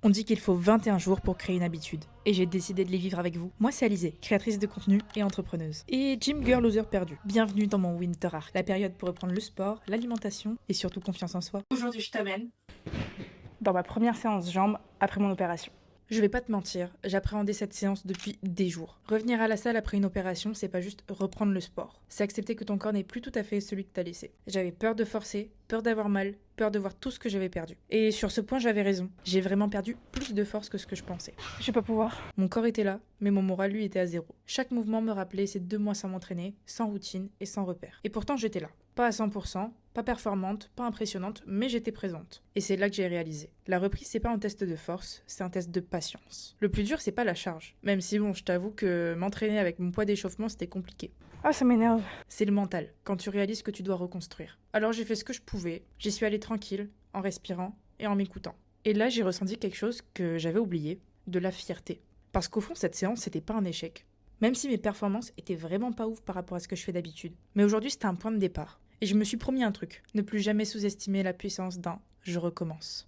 On dit qu'il faut 21 jours pour créer une habitude, et j'ai décidé de les vivre avec vous. Moi c'est Alizée, créatrice de contenu et entrepreneuse. Et Gym Girl Loser perdu. Bienvenue dans mon Winter Arc, la période pour reprendre le sport, l'alimentation et surtout confiance en soi. Aujourd'hui je t'amène dans ma première séance jambes après mon opération. Je vais pas te mentir, j'appréhendais cette séance depuis des jours. Revenir à la salle après une opération, c'est pas juste reprendre le sport. C'est accepter que ton corps n'est plus tout à fait celui que t'as laissé. J'avais peur de forcer, peur d'avoir mal, peur de voir tout ce que j'avais perdu. Et sur ce point, j'avais raison. J'ai vraiment perdu plus de force que ce que je pensais. Je vais pas pouvoir. Mon corps était là, mais mon moral, lui, était à zéro. Chaque mouvement me rappelait ces 2 mois sans m'entraîner, sans routine et sans repère. Et pourtant, j'étais là. Pas à 100%, pas performante, pas impressionnante, mais j'étais présente. Et c'est là que j'ai réalisé. La reprise, c'est pas un test de force, c'est un test de patience. Le plus dur, c'est pas la charge. Même si bon, je t'avoue que m'entraîner avec mon poids d'échauffement, c'était compliqué. Ah, ça m'énerve. C'est le mental, quand tu réalises que tu dois reconstruire. Alors j'ai fait ce que je pouvais, j'y suis allée tranquille, en respirant et en m'écoutant. Et là, j'ai ressenti quelque chose que j'avais oublié, de la fierté. Parce qu'au fond, cette séance, c'était pas un échec. Même si mes performances étaient vraiment pas ouf par rapport à ce que je fais d'habitude. Mais aujourd'hui, c'était un point de départ. Et je me suis promis un truc, ne plus jamais sous-estimer la puissance d'un « je recommence ».